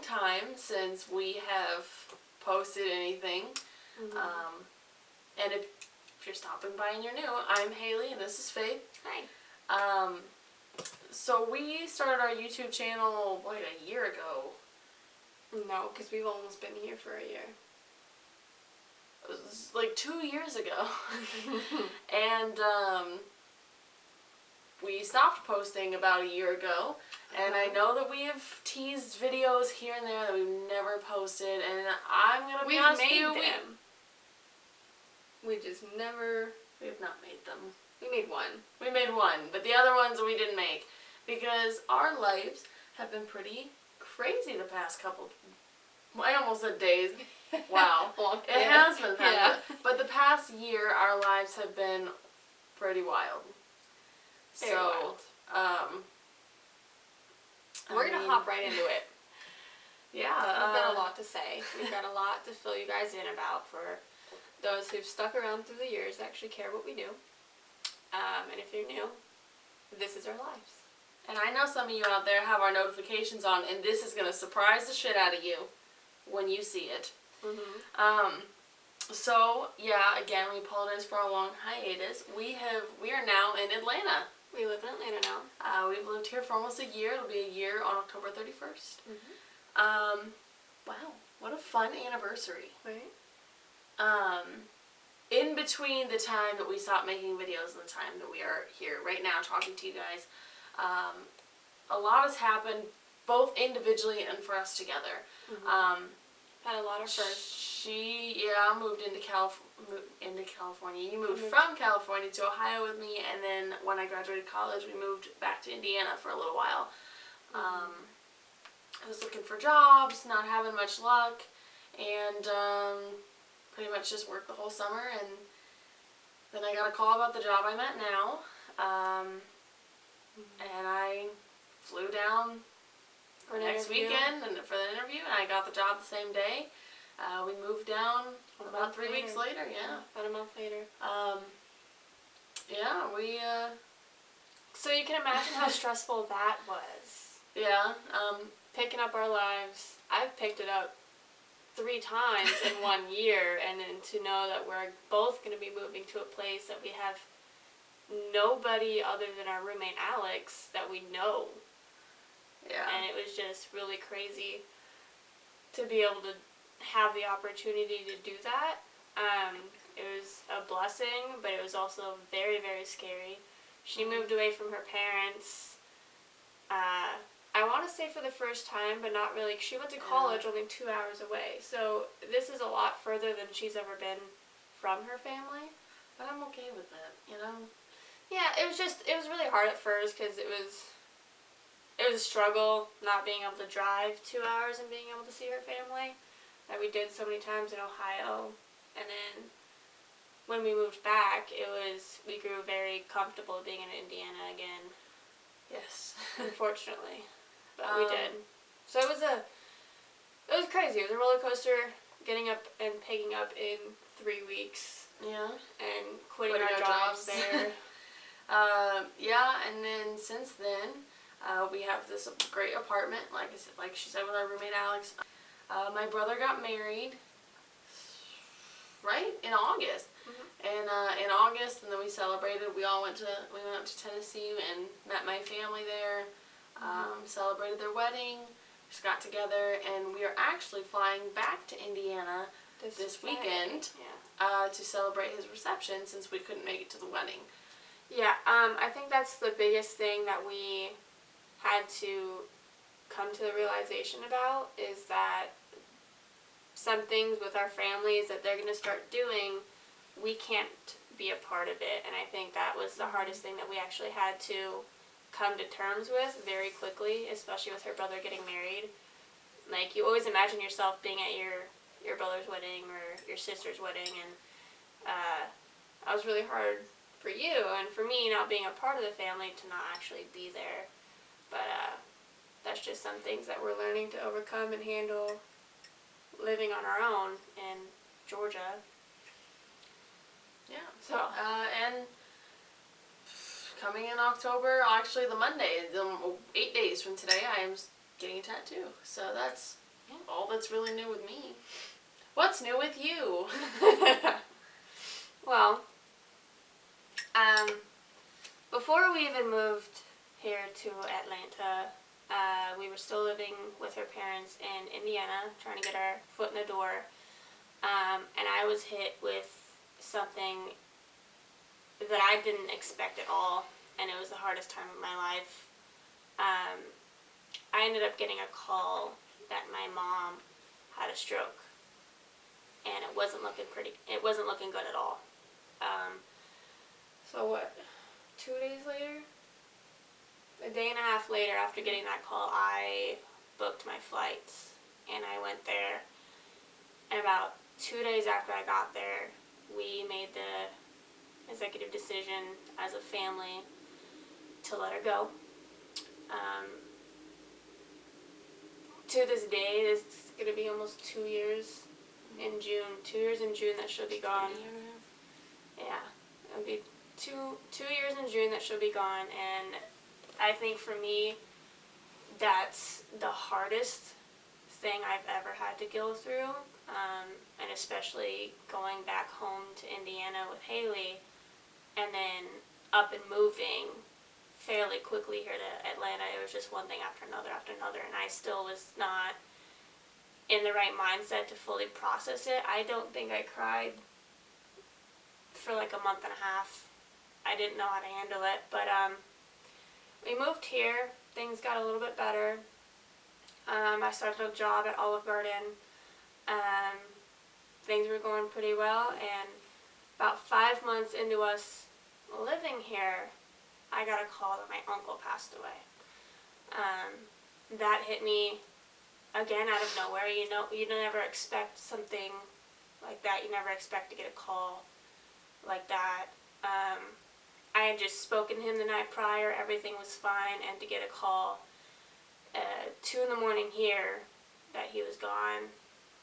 long time since we have posted anything. And if you're stopping by and you're new, I'm Haley and this is Faith. Hi. So we started our YouTube channel like a year ago. No, because we've almost been here for a year. It was like 2 years ago. And we stopped posting about a year ago. And I know that we have teased videos here and there that we've never posted. And I'm going to be honest with you. We just never... We have not made them. We made one. We made one, but the other ones we didn't make. Because our lives have been pretty crazy the past couple... I almost said days. Wow. It has been that. Yeah. But the past year, our lives have been pretty wild. Very wild. We're going to hop right into it. Yeah. We've got a lot to say. We've got a lot to fill you guys in about for those who've stuck around through the years, actually care what we do. And if you're new, this is our lives. And I know some of you out there have our notifications on, and this is going to surprise the shit out of you when you see it. So, yeah, again, we apologize for our long hiatus. We are now in Atlanta. We live in Atlanta now. We've lived here for almost a year. It'll be a year on October 31st. Wow, what a fun anniversary. Right? In between the time that we stopped making videos and the time that we are here right now talking to you guys, a lot has happened both individually and for us together. Had a lot of firsts. She moved into California. You moved from California to Ohio with me, and then when I graduated college, we moved back to Indiana for a little while. I was looking for jobs, not having much luck, and pretty much just worked the whole summer, and then I got a call about the job I'm at now, and I flew down for next weekend and for the interview, and I got the job the same day. We moved down about 3 weeks later, About a month later. So you can imagine how stressful that was. Yeah. Picking up our lives. I've picked it up 3 times in 1 year, and then to know that we're both going to be moving to a place that we have nobody other than our roommate Alex that we know. Yeah. And it was just really crazy to be able to have the opportunity to do that. It was a blessing, but it was also very, very scary. She moved away from her parents. I want to say for the first time, but not really. She went to college only 2 hours away. So this is a lot further than she's ever been from her family. But I'm okay with it, you know? Yeah, it was really hard at first because it was a struggle not being able to drive 2 hours and being able to see her family that we did so many times in Ohio. And then when we moved back, we grew very comfortable being in Indiana again. Yes. Unfortunately. But we did. So it was crazy. It was a roller coaster getting up and picking up in 3 weeks. Yeah. And quitting our jobs there. And then since then, we have this great apartment, like she said, with our roommate Alex. My brother got married, right, in August. And in August, and then we celebrated. We went up to Tennessee and met my family there. Celebrated their wedding. Just got together, and we are actually flying back to Indiana this weekend to celebrate his reception since we couldn't make it to the wedding. Yeah, I think that's the biggest thing that we had to come to the realization about is that some things with our families that they're going to start doing, we can't be a part of it. And I think that was the hardest thing that we actually had to come to terms with very quickly, especially with her brother getting married. Like, you always imagine yourself being at your brother's wedding or your sister's wedding, and that was really hard for you and for me not being a part of the family to not actually be there. But that's just some things that we're learning to overcome and handle living on our own in Georgia. Yeah. So and coming in October, actually the Monday, 8 days from today, I am getting a tattoo. So that's Yeah, all that's really new with me. What's new with you? Well, before we even moved here to Atlanta, we were still living with her parents in Indiana, trying to get our foot in the door. And I was hit with something that I didn't expect at all, and it was the hardest time of my life. I ended up getting a call that my mom had a stroke, and it wasn't looking good at all. So what, 2 days later? A day and a half later, after getting that call, I booked my flights, and I went there. And about 2 days after I got there, we made the executive decision as a family to let her go. To this day, this is going to be almost 2 years in June. 2 years in June that she'll be gone. Yeah, it'll be two years in June that she'll be gone, and I think for me, that's the hardest thing I've ever had to go through, and especially going back home to Indiana with Haley, and then up and moving fairly quickly here to Atlanta. It was just one thing after another, and I still was not in the right mindset to fully process it. I don't think I cried for like a month and a half. I didn't know how to handle it, but we moved here. Things got a little bit better. I started a job at Olive Garden. Things were going pretty well, and about 5 months into us living here, I got a call that my uncle passed away. That hit me again out of nowhere. You never expect something like that. You never expect to get a call like that. I had just spoken to him the night prior. Everything was fine, and to get a call 2 a.m. here that he was gone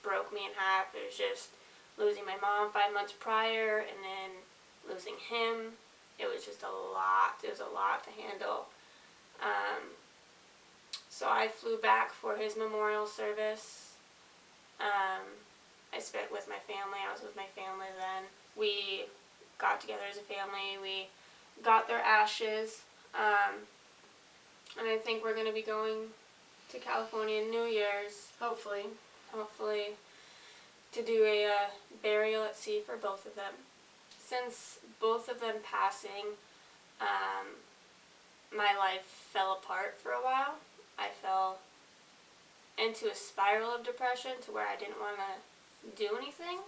broke me in half. It was just losing my mom 5 months prior, and then losing him. It was just a lot. It was a lot to handle. So I flew back for his memorial service. I spent with my family. I was with my family then. We got together as a family. We got their ashes. And I think we're going to be going to California in New Year's, Hopefully. to do a burial at sea for both of them. Since both of them passing, my life fell apart for a while. I fell into a spiral of depression to where I didn't want to do anything.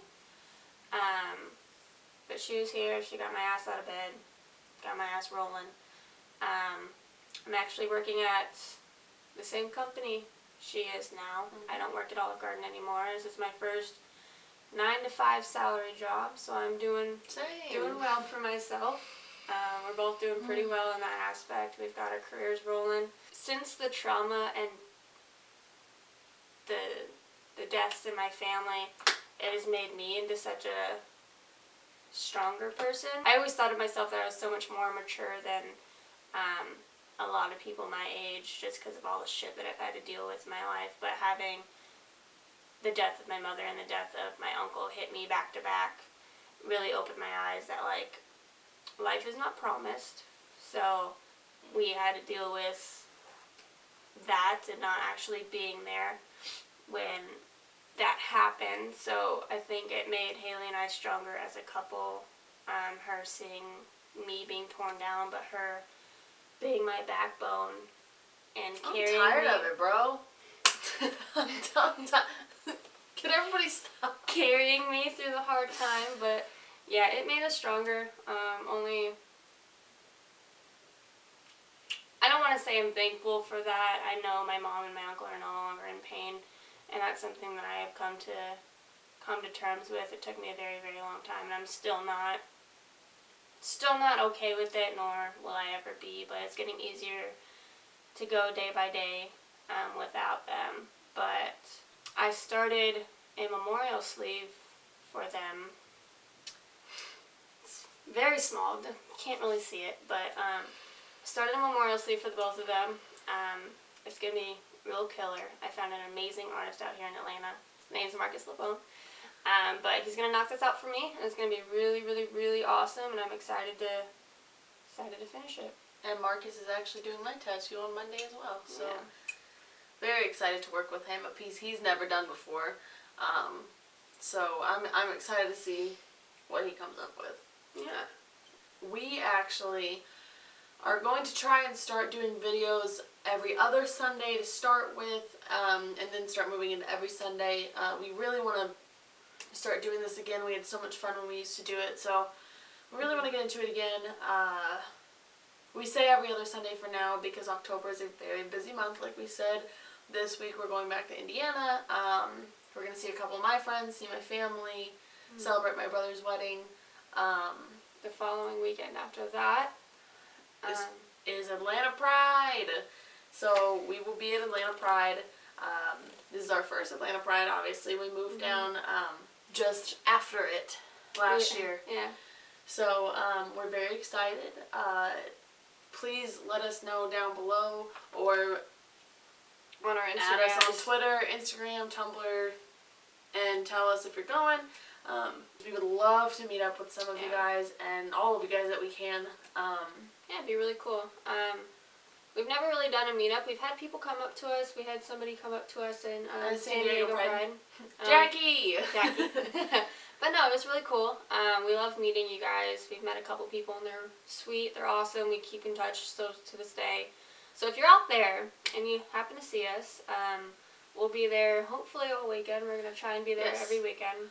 But she was here. She got my ass out of bed, got my ass rolling. I'm actually working at the same company she is now. I don't work at Olive Garden anymore. This is my first 9-to-5 salary job, so I'm doing well for myself. We're both doing pretty well in that aspect. We've got our careers rolling. Since the trauma and the deaths in my family, it has made me into such a stronger person. I always thought of myself that I was so much more mature than a lot of people my age, just because of all the shit that I've had to deal with in my life. But having the death of my mother and the death of my uncle hit me back to back really opened my eyes that, like, life is not promised. So we had to deal with that and not actually being there when that happened. So I think it made Haley and I stronger as a couple. Her seeing me being torn down, but her being my backbone and carrying I'm tired me. of it, bro. I'm done. Can everybody stop? Carrying me through the hard time, but yeah, it made us stronger. I don't want to say I'm thankful for that. I know my mom and my uncle are no longer in pain, and that's something that I have come to terms with. It took me a very, very long time, and I'm still not okay with it, nor will I ever be, but it's getting easier to go day by day without them. But I started a memorial sleeve for them. It's very small, you can't really see it, but started a memorial sleeve for the both of them. It's going to be real killer. I found an amazing artist out here in Atlanta. His name's Marcus Lafone. But he's gonna knock this out for me, and it's gonna be really, really, really awesome. And I'm excited to finish it. And Marcus is actually doing my tattoo on Monday as well. So Yeah. very excited to work with him. A piece he's never done before. So I'm excited to see what he comes up with. Yeah. We actually are going to try and start doing videos every other Sunday to start with, and then start moving into every Sunday. We really want to start doing this again. We had so much fun when we used to do it, so we really want to get into it again. We say every other Sunday for now because October is a very busy month, like we said. This week we're going back to Indiana. We're going to see a couple of my friends, see my family, celebrate my brother's wedding. The following weekend after that Is Atlanta Pride. So we will be at Atlanta Pride. This is our first Atlanta Pride, obviously. We moved down just after it last year. Yeah. So we're very excited. Please let us know down below or On our add us on Instagram. Twitter, Instagram, Tumblr, and tell us if you're going. We would love to meet up with some of you guys and all of you guys that we can. Yeah, it'd be really cool. We've never really done a meetup. We've had people come up to us. We had somebody come up to us in San Diego Pride. Jackie! Jackie. But no, it was really cool. We love meeting you guys. We've met a couple people and they're sweet. They're awesome. We keep in touch still to this day. So if you're out there and you happen to see us, we'll be there hopefully all weekend. We're going to try and be there every weekend.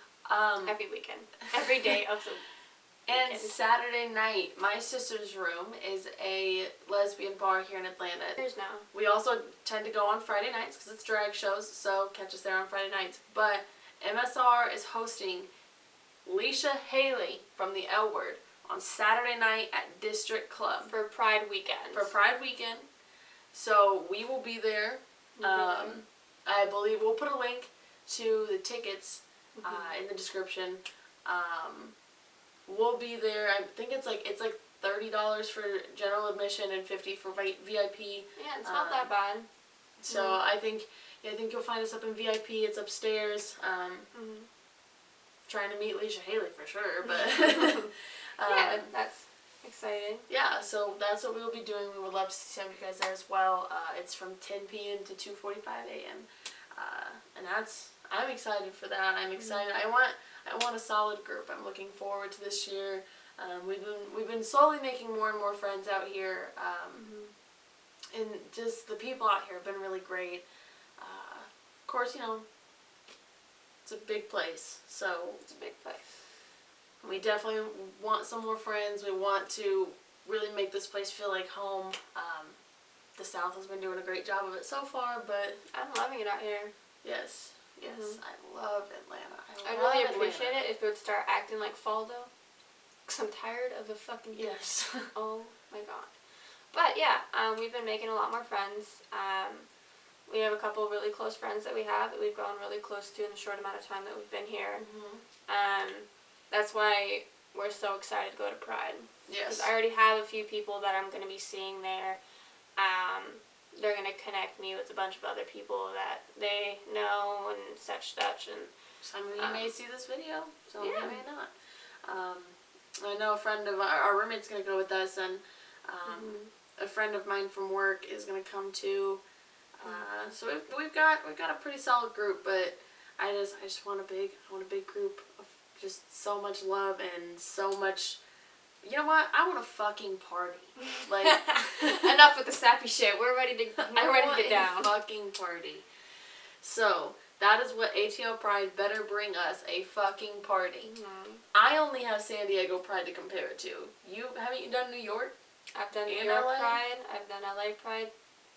Every weekend. Every day of the And weekend. Saturday night, my sister's room is a lesbian bar here in Atlanta. There's now. We also tend to go on Friday nights because it's drag shows, so catch us there on Friday nights. But MSR is hosting Leisha Haley from the L Word on Saturday night at District Club For Pride weekend. for Pride weekend. So we will be there. I believe we'll put a link to the tickets in the description. We'll be there. I think it's like $30 for general admission and $50 for VIP. Yeah, it's not that bad. So I think you'll find us up in VIP. It's upstairs. Trying to meet Leisha Haley for sure, but Yeah, that's exciting. yeah. So that's what we will be doing. We would love to see some of you guys there as well. It's from 10 p.m. to 2:45 a.m. And I'm excited for that. I'm excited. I want a solid group. I'm looking forward to this year. We've been slowly making more and more friends out here, and just the people out here have been really great. Of course, it's a big place, so It's a big place. we definitely want some more friends. We want to really make this place feel like home. The South has been doing a great job of it so far, but I'm loving it out here. yes, I love Atlanta. I'd really appreciate it if it would start acting like fall though. Because I'm tired of the fucking heat. Yes. Oh my god. But yeah, we've been making a lot more friends. We have a couple of really close friends that we've grown really close to in the short amount of time that we've been here. That's why we're so excited to go to Pride. Yes. Because I already have a few people that I'm going to be seeing there. They're going to connect me with a bunch of other people that they know and such. And Some of you may see this video, some of yeah. you may not. I know a friend of our roommate's going to go with us, and a friend of mine from work is going to come too. So we've got a pretty solid group, but I just want a big group of just so much love and so much. You know what? I want a fucking party. Like enough with the sappy shit. We're ready to get down. A fucking party. So that is what ATL Pride better bring us, a fucking party. I only have San Diego Pride to compare it to. Haven't you done New York? I've done New And York LA? Pride. I've done LA Pride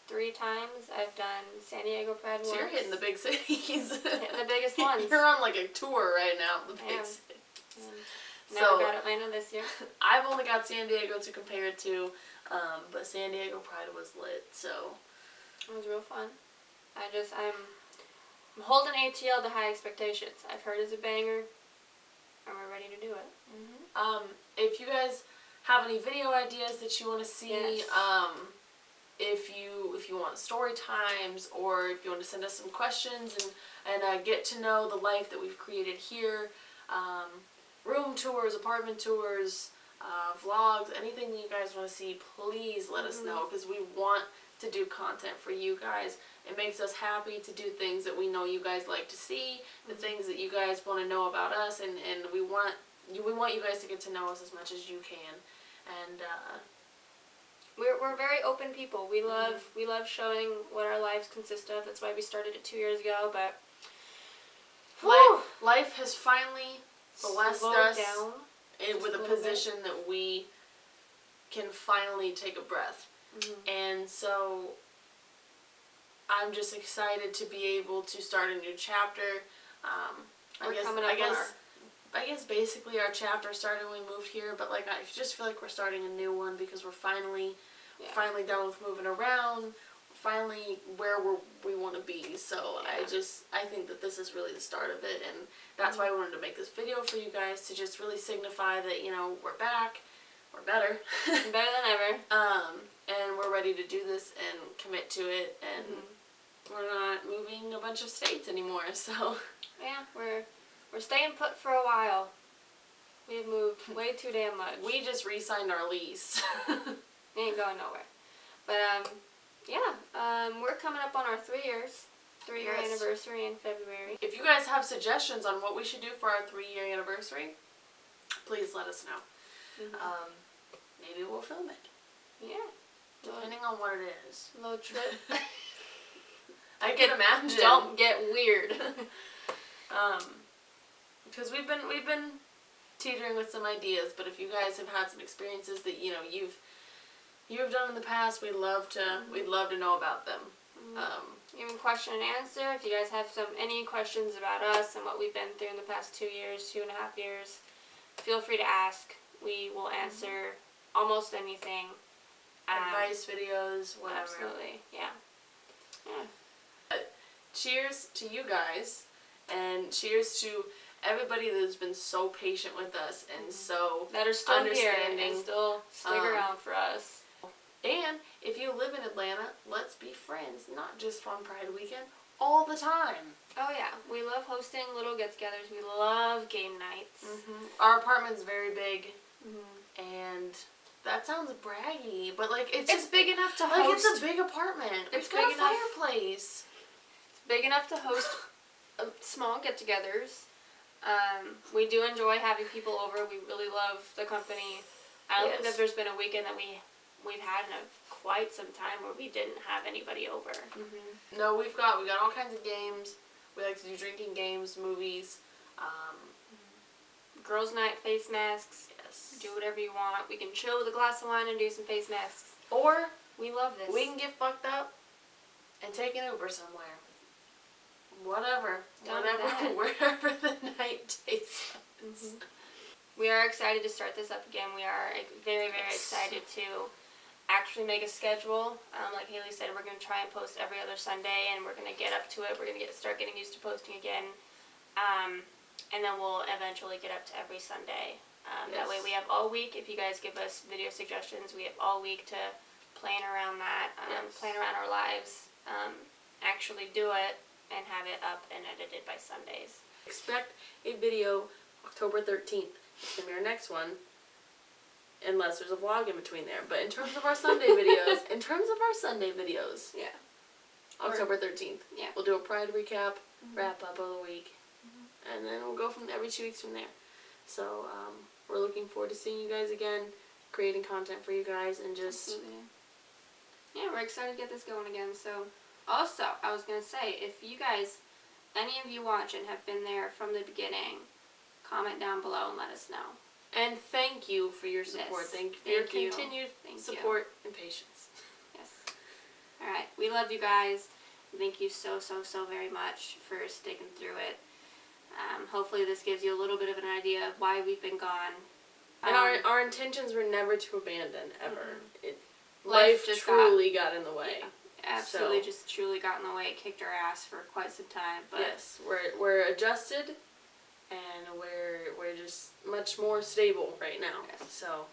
3 times. I've done San Diego Pride once. So you're hitting the big cities. Hitting the biggest ones. You're on like a tour right now of the I big am. cities. Never got Atlanta this year. I've only got San Diego to compare it to, but San Diego Pride was lit, so. It was real fun. I'm holding ATL to high expectations. I've heard it's a banger, and we're ready to do it. If you guys have any video ideas that you want to see, Yes. if you want story times, or if you want to send us some questions and get to know the life that we've created here, room tours, apartment tours, vlogs, anything that you guys want to see, please let us know, because we want to do content for you guys. It makes us happy to do things that we know you guys like to see, the things that you guys want to know about us, and we want you guys to get to know us as much as you can. And we're very open people. We love showing what our lives consist of. That's why we started it 2 years ago. But life has finally blessed slowed us down with a position that we can finally take a breath. And so I'm just excited to be able to start a new chapter. I guess basically our chapter started when we moved here, but like I just feel like we're starting a new one, because we're finally done with moving around, finally where we want to be. So I think that this is really the start of it, and that's why I wanted to make this video for you guys, to just really signify that, you know, we're back, we're better, better than ever, and we're ready to do this and commit to it, and we're not moving a bunch of states anymore. So yeah, we're staying put for a while. We've moved way too damn much. We just re-signed our lease. We ain't going nowhere. But we're coming up on our 3 years. 3-year anniversary in February. If you guys have suggestions on what we should do for our 3-year anniversary, please let us know. Maybe we'll film it. Yeah. Depending on what it is. Little trip. I can imagine. Don't get weird. Because we've been teetering with some ideas, but if you guys have had some experiences that you've done in the past, we'd love to know about them. Even question and answer. If you guys have any questions about us and what we've been through in the past 2 years, 2.5 years, feel free to ask. We will answer almost anything. Advice videos, whatever. Absolutely, yeah. Cheers to you guys, and cheers to everybody that's been so patient with us and so that are still here understanding and still stick around for us. And if you live in Atlanta, let's be friends, not just on Pride Weekend, all the time. Oh yeah, we love hosting little get-togethers. We love game nights. Our apartment's very big, and that sounds braggy, but like it's big enough to like host. it's a big apartment. It's We've got big a fireplace. It's big enough to host small get-togethers. We do enjoy having people over. We really love the company. I don't think that there's been a weekend that we've had in quite some time where we didn't have anybody over. No, we got all kinds of games. We like to do drinking games, movies. Girls' night, face masks. Yes. Do whatever you want. We can chill with a glass of wine and do some face masks. Or we love this. We can get fucked up and take an Uber somewhere. Whatever. Wherever the night takes us. We are excited to start this up again. We are very, very excited to actually make a schedule. Like Haley said, we're going to try and post every other Sunday, and we're going to get up to it. We're going to start getting used to posting again. And then we'll eventually get up to every Sunday. That way we have all week. If you guys give us video suggestions, we have all week to plan around that, plan around our lives, actually do it, and have it up and edited by Sundays. Expect a video October 13th. It's going to be our next one. Unless there's a vlog in between there. But in terms of our Sunday videos, October 13th. Yeah. We'll do a Pride recap, wrap up of the week, and then we'll go from every 2 weeks from there. So we're looking forward to seeing you guys again, creating content for you guys, and just... Absolutely. Yeah, we're excited to get this going again. So, also, I was going to say, if you guys, any of you watching, have been there from the beginning, comment down below and let us know. And thank you for your support. Yes. Thank you for your continued Thank support and patience. Yes. Alright, we love you guys. Thank you so, so, so very much for sticking through it. Hopefully this gives you a little bit of an idea of why we've been gone. And our intentions were never to abandon, ever. Life just truly got in the way. Yeah, absolutely, just truly got in the way. It kicked our ass for quite some time. But yes, we're adjusted, and we're just much more stable right now. Yes. So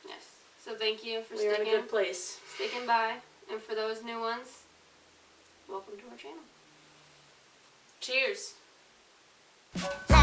yes. So thank you for we're in a good place. sticking by, And for those new ones, welcome to our channel. Cheers. La